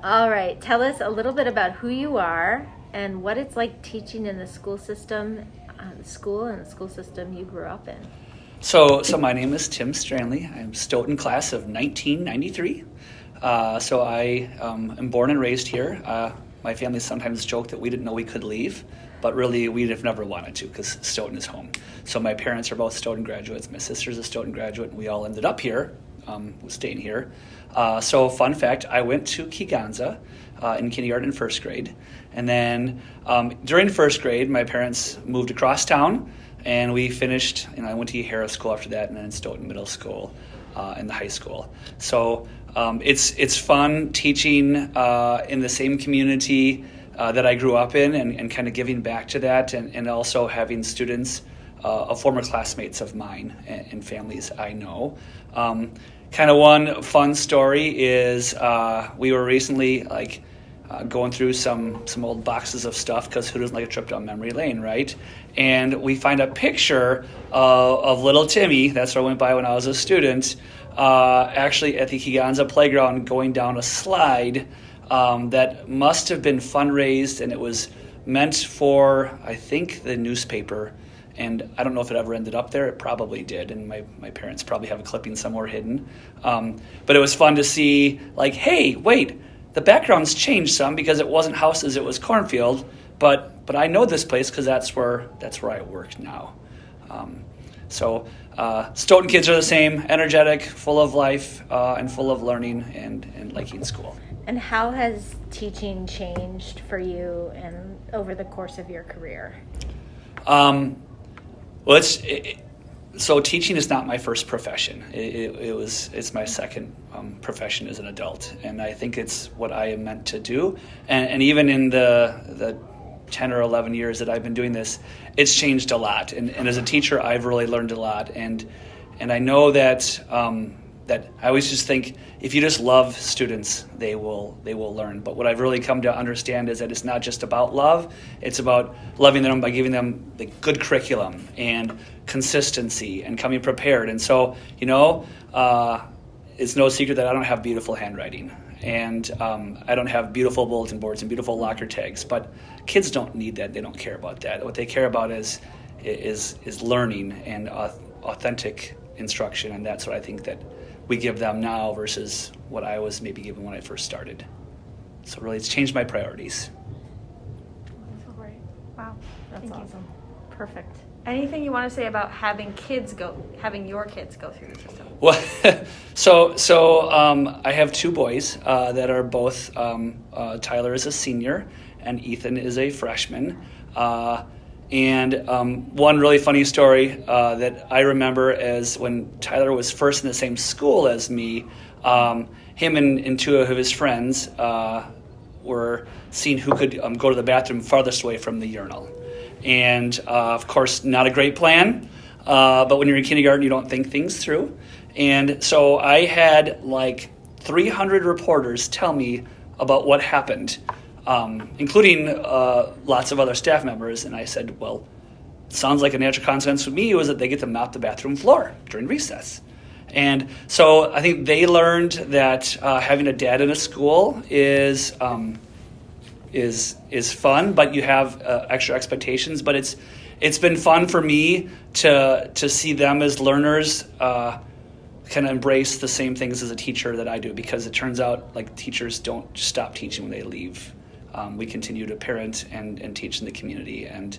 All right, tell us a little bit about who you are and what it's like teaching in the school system, the school and the school system you grew up in. So my name is Tim Strangley. I'm Stoughton class of 1993. So I am born and raised here. My family sometimes joke that we didn't know we could leave, but really we'd have never wanted to because Stoughton is home. So my parents are both Stoughton graduates. My sister's a Stoughton graduate, and we all ended up here, staying here. So fun fact, I went to Kegonsa in kindergarten and first grade. And then during first grade, my parents moved across town, and we finished, I went to Area School after that, and then Stoughton Middle School and the high school. So it's fun teaching in the same community that I grew up in, and kind of giving back to that, and also having students of former classmates of mine and families I know. Kind of one fun story is we were recently going through some old boxes of stuff, because who doesn't like a trip down memory lane, right? And we find a picture of little Timmy, that's where I went by when I was a student, actually at the Kegonsa playground going down a slide that must have been fundraised, and it was meant for, I think, the newspaper. And I don't know if it ever ended up there. It probably did, and my parents probably have a clipping somewhere hidden. But it was fun to see, hey, wait, the background's changed some because it wasn't houses, it was cornfield. But I know this place because that's where I work now. So Stoughton kids are the same, energetic, full of life, and full of learning and liking school. And how has teaching changed for you and over the course of your career? Well, so teaching is not my first profession. It's my second profession as an adult, and I think it's what I am meant to do. And even in the 10 or 11 years that I've been doing this, it's changed a lot. And as a teacher, I've really learned a lot. And I know that that I always just think if you just love students, they will learn. But what I've really come to understand is that it's not just about love, it's about loving them by giving them the good curriculum and consistency and coming prepared. And so, it's no secret that I don't have beautiful handwriting, and I don't have beautiful bulletin boards and beautiful locker tags, but kids don't need that. They don't care about that. What they care about is learning and authentic instruction, and that's what I think that we give them now versus what I was maybe given when I first started. So really, it's changed my priorities. That's great. Wow. That's awesome. Perfect. Anything you want to say about having your kids go through the system? Well, so I have two boys that are both, Tyler is a senior and Ethan is a freshman. And one really funny story that I remember is when Tyler was first in the same school as me, him and two of his friends were seeing who could go to the bathroom farthest away from the urinal. And of course, not a great plan, but when you're in kindergarten, you don't think things through. And so I had 300 reporters tell me about what happened, including lots of other staff members. And I said, well, sounds like a natural consequence for me was that they get to mop the bathroom floor during recess. And so I think they learned that having a dad in a school is fun, but you have extra expectations. But it's been fun for me to see them as learners kind of embrace the same things as a teacher that I do, because it turns out teachers don't stop teaching when they leave. We continue to parent and teach in the community, and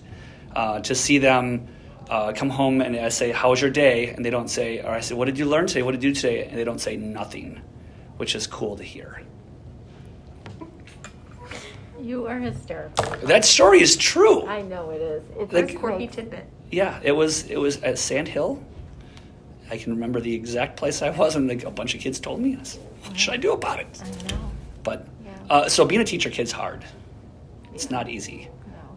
to see them come home and I say, "How was your day?" and they don't say, or I say, "What did you learn today? What did you do today?" and they don't say nothing, which is cool to hear. You are hysterical. That story is true. I know it is. It's That's a quirky tidbit. Yeah, it was at Sand Hill. I can remember the exact place I was, and a bunch of kids told me, I said, "What should I do about it?" I know. But Yeah. so being a teacher kid's hard. It's not easy,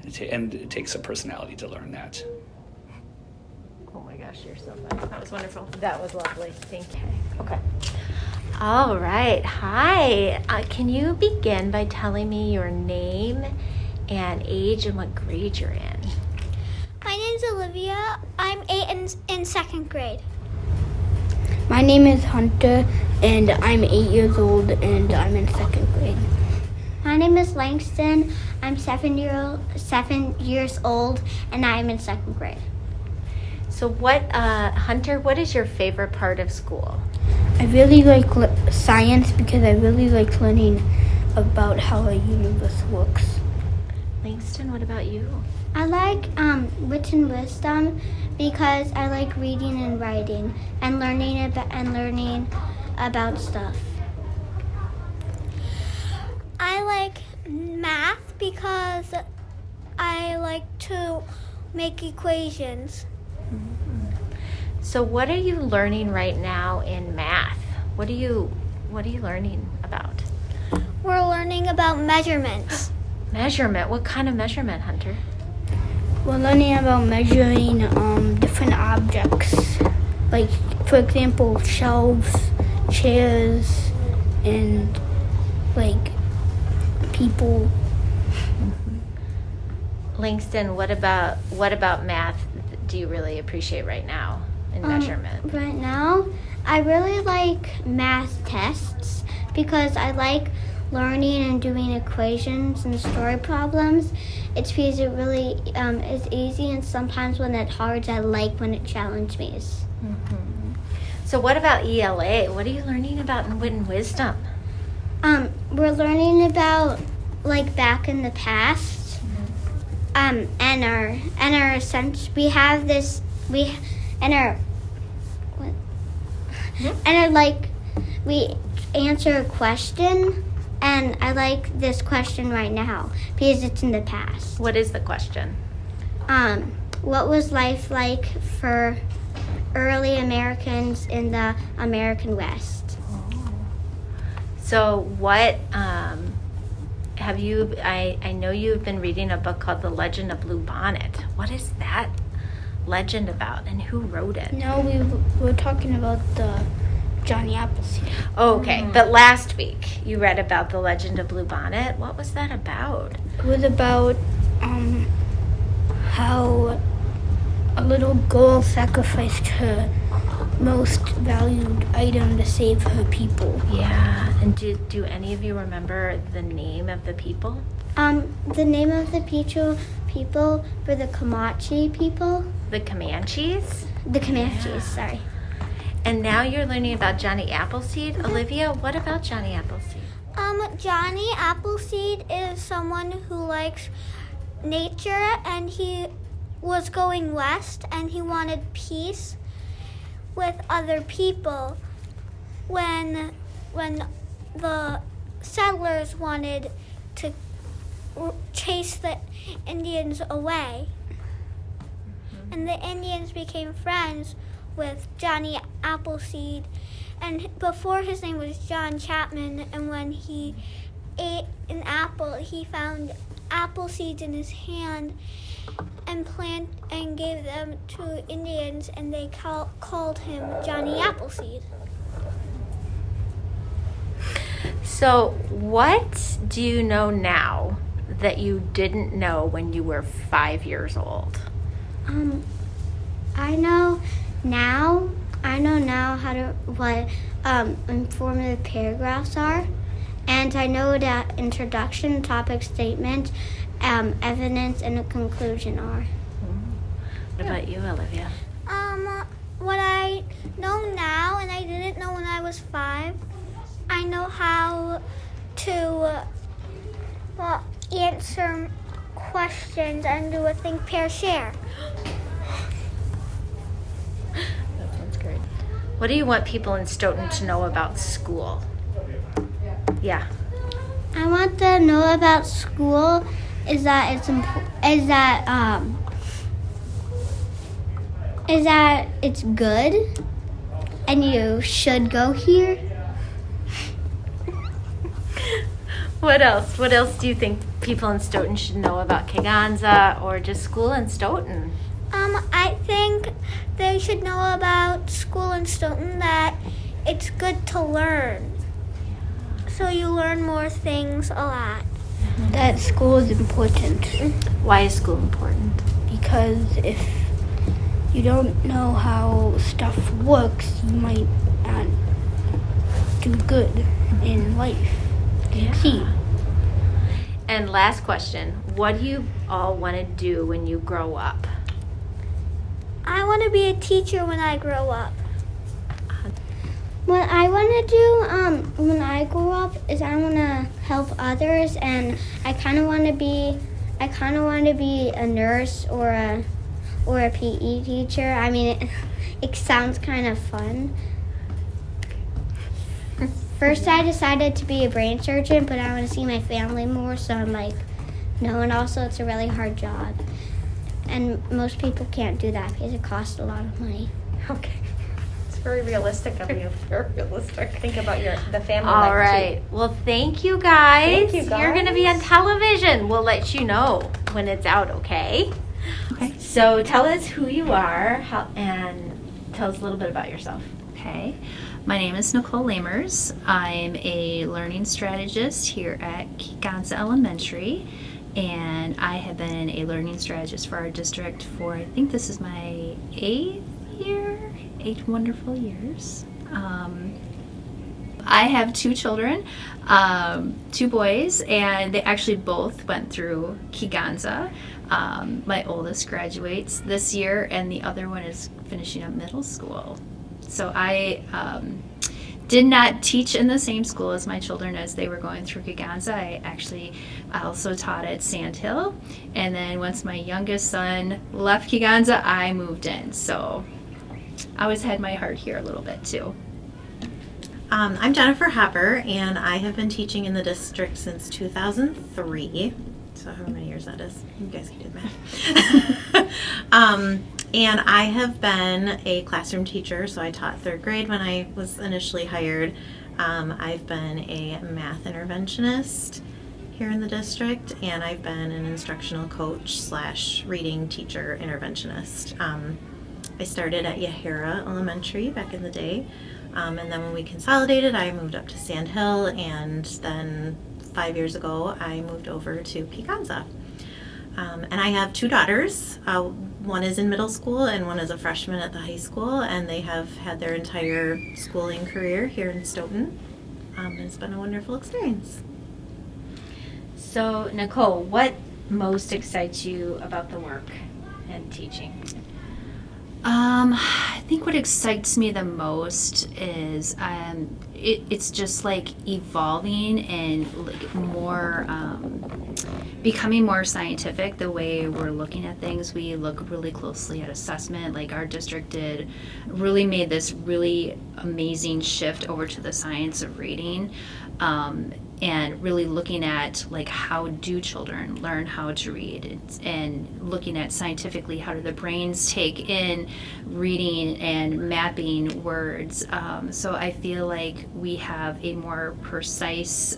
No. and it takes a personality to learn that. Oh my gosh, you're so funny. That was wonderful. That was lovely. Thank you. Okay. All right. Hi. Can you begin by telling me your name and age and what grade you're in? My name's Olivia. I'm 8 in second grade. My name is Hunter, and I'm 8 years old, and I'm in second grade. name is Langston. I'm 7 years old, and I'm in 2nd grade. So Hunter, what is your favorite part of school? I really like science because I really like learning about how a universe works. Langston, what about you? I like written wisdom because I like reading and writing and learning about stuff. I like math because I like to make equations. So what are you learning right now in math? What are you learning about? We're learning about measurements. Measurement. What kind of measurement, Hunter? We're learning about measuring different objects, like, for example, shelves, chairs, and, like, people. Langston, what about math do you really appreciate right now in measurement? Right now, I really like math tests because I like learning and doing equations and story problems. It's because it really is easy, and sometimes when it's hard, I like when it challenges me. Mm-hmm. So what about ELA? What are you learning about in Wit and Wisdom? We're learning about like back in the past, and our sense. We have this. We answer a question. And I like this question right now because it's in the past. What is the question? What was life like for early Americans in the American West? So what have you, I know you've been reading a book called The Legend of Blue Bonnet. What is that legend about and who wrote it? No, we were talking about the Johnny Appleseed. Oh, okay, but last week you read about The Legend of Blue Bonnet. What was that about? It was about how a little girl sacrificed her most valued item to save her people. Yeah, and do any of you remember the name of the people? The name of the people were the Comanche people. The Comanches? The Comanches, Yeah. sorry. And now you're learning about Johnny Appleseed. Olivia, what about Johnny Appleseed? Johnny Appleseed is someone who likes nature, and he was going west, and he wanted peace with other people when the settlers wanted to chase the Indians away. And the Indians became friends with Johnny Appleseed, and before his name was John Chapman, and when he ate an apple, he found apple seeds in his hand and gave them to Indians, and they called him Johnny Appleseed. So what do you know now that you didn't know when you were 5 years old? I know now what informative paragraphs are, and I know that introduction, topic statement, evidence, and a conclusion are. What about you, Olivia? What I know now, and I didn't know when I was 5, I know how to answer questions and do a think, pair, share. That sounds great. What do you want people in Stoughton to know about school? Yeah. I want to know about school is that it's good and you should go here. What else? What else do you think people in Stoughton should know about Keganza or just school in Stoughton? I think they should know about school in Stoughton, that it's good to learn. So you learn more things a lot. That school is important Why is school important? because if you don't know how stuff works, you might not do good in life. Succeed. And last question, what do you all want to do when you grow up? I want to be a teacher when I grow up. What I want to do when I grow up is I want to help others, and I kind of want to be a nurse or a PE teacher. I mean, it sounds kind of fun. First, I decided to be a brain surgeon, but I want to see my family more, so I'm like, no. And also, it's a really hard job, and most people can't do that because it costs a lot of money. Okay. It's very realistic of you. Very realistic. Think about the family All life, right. Well, thank you guys. Thank you, You're going to be on guys. television. We'll let you know when it's out, okay? Okay. So tell us who you are and tell us a little bit about yourself. Okay. My name is Nicole Lamers. I'm a learning strategist here at Kindergartners Elementary, and I have been a learning strategist for our district for, I think this is my 8th year, 8 wonderful years. I have 2 children, 2 boys, and they actually both went through Kiganza. My oldest graduates this year, and the other one is finishing up middle school. So I did not teach in the same school as my children as they were going through Kiganza. I also taught at Sandhill, and then once my youngest son left Kiganza, I moved in. So I always had my heart here a little bit too. I'm Jennifer Hopper, and I have been teaching in the district since 2003. So however many years that is. You guys can do the math. And I have been a classroom teacher, so I taught 3rd grade when I was initially hired. I've been a math interventionist here in the district, and I've been an instructional coach / reading teacher interventionist. I started at Yahara Elementary back in the day, and then when we consolidated, I moved up to Sandhill, and then 5 years ago, I moved over to Kiganza. And I have 2 daughters. One is in middle school and one is a freshman at the high school, and they have had their entire schooling career here in Stoughton. It's been a wonderful experience. So, Nicole, what most excites you about the work and teaching? I think what excites me the most is it's just like evolving and like more becoming more scientific the way we're looking at things. We look really closely at assessment, like our district really made this really amazing shift over to the science of reading. And really looking at like how do children learn how to read, and looking at scientifically how do the brains take in reading and mapping words. So I feel like we have a more precise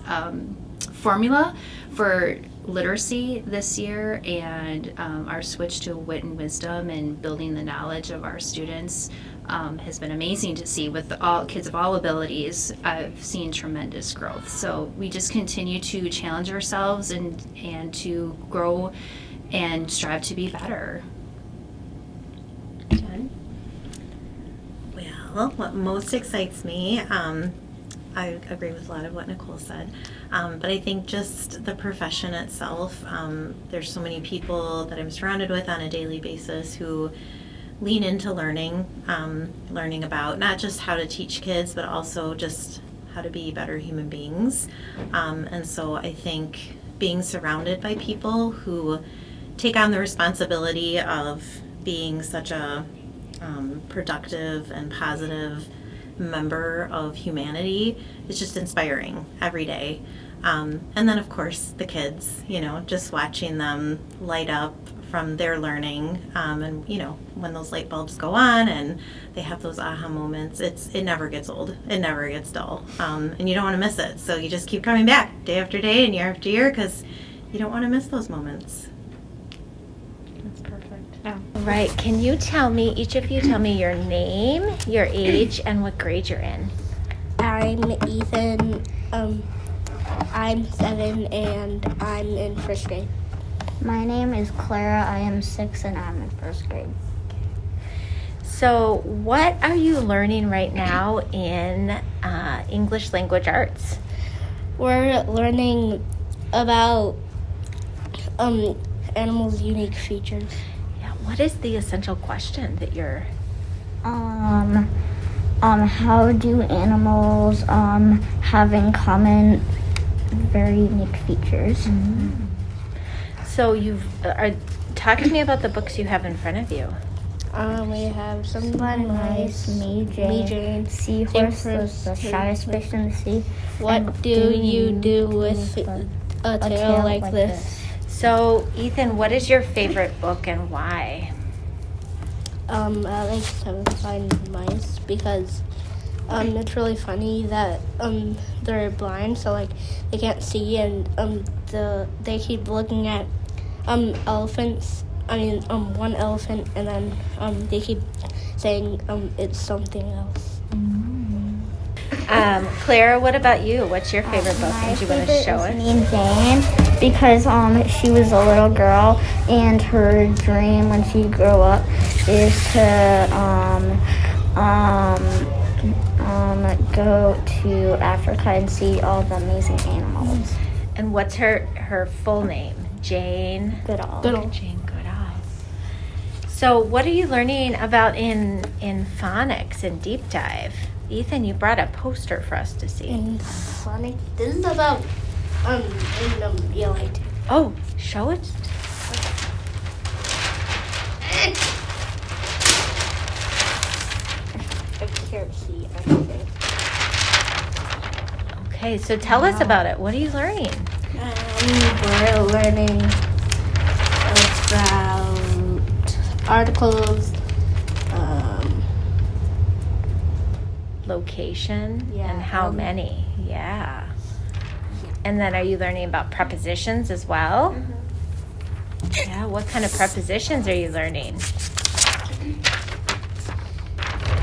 formula for literacy this year, and our switch to wit and wisdom and building the knowledge of our students has been amazing to see. With all kids of all abilities, I've seen tremendous growth. So we just continue to challenge ourselves and to grow and strive to be better. Jen? Well, what most excites me, I agree with a lot of what Nicole said, but I think just the profession itself. There's so many people that I'm surrounded with on a daily basis who lean into learning about not just how to teach kids, but also just how to be better human beings. And so I think being surrounded by people who take on the responsibility of being such a productive and positive member of humanity is just inspiring every day. And then of course the kids, just watching them light up from their learning, and when those light bulbs go on and they have those aha moments, it never gets old, it never gets dull, and you don't want to miss it. So you just keep coming back day after day and year after year because you don't want to miss those moments. That's perfect. All right. Can you each of you tell me your name, your age, and what grade you're in? I'm Ethan. I'm 7 and I'm in 1st grade. My name is Clara. I am 6 and I'm in 1st grade. So, what are you learning right now in English language arts? We're learning about animals' unique features. Yeah. What is the essential question that you're? How do animals have in common very unique features? So talk to me about the books you have in front of you. We have some Blood mice, me Jane, seahorse, the shyest fish in the sea. What And do you do with a tail like this? So Ethan, what is your favorite book and why? I like Seven Blind Mice because it's really funny that they're blind, so like they can't see, and they keep looking at elephants. One elephant, and then they keep saying it's something else. Clara, what about you? What's your favorite book? My And you want to favorite show is it? named Jane because she was a little girl and her dream when she grew up is to go to Africa and see all the amazing animals. And what's her full name? Jane Goodall. Jane Goodall. So what are you learning about in phonics and deep dive? Ethan, you brought a poster for us to see. In Sonic, this is about in ELA too. Oh, show it. I can't see anything. Okay, so tell us about it. What are you learning? We're learning about articles, Location Yeah, and how many. Yeah. And then are you learning about prepositions as well? Yeah, what kind of prepositions are you learning?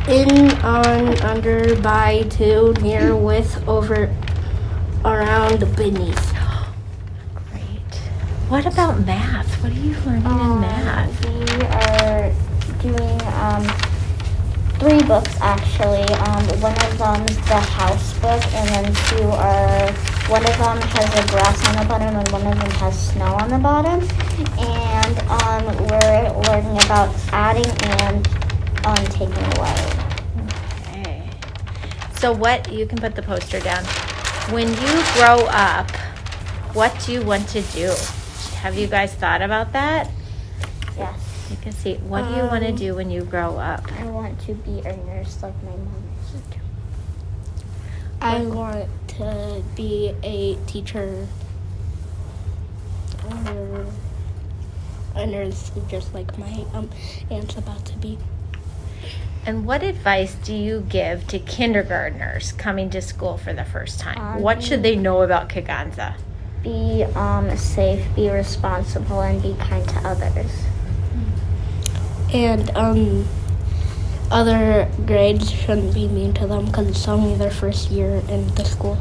in, on, under, by, to, near, with, over, around, beneath. Great. What about math? What are you learning in math? We are doing 3 books actually. One of them's the house book, and then 2 are, one of them has a grass on the bottom and one of them has snow on the bottom. And we're learning about adding and taking away. Okay. So you can put the poster down. When you grow up, what do you want to do? Have you guys thought about that? Yes. Take a seat. What do you want to do when you grow up? I want to be a nurse like my mom is. I want to be a teacher or a nurse, just like my aunt's about to be. And what advice do you give to kindergartners coming to school for the first time? What should they know about Kaganza? Be safe, be responsible, and be kind to others. And other grades shouldn't be mean to them because it's only their first year in the school.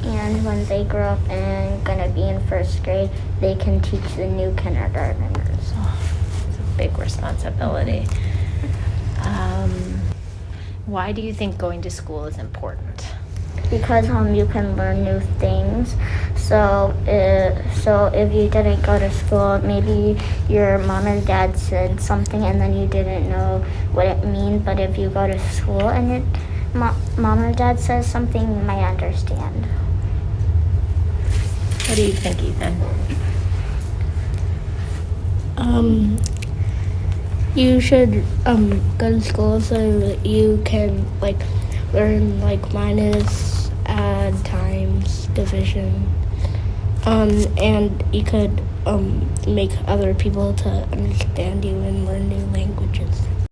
And when they grow up and gonna be in 1st grade, they can teach the new kindergartners. It's a big responsibility. Why do you think going to school is important? Because you can learn new things. So if you didn't go to school, maybe your mom and dad said something and then you didn't know what it means. But if you go to school and your mom or dad says something, you might understand. What do you think, Ethan? You should go to school so that you can learn minus, add, times, division, and you could make other people to understand you and learn new languages.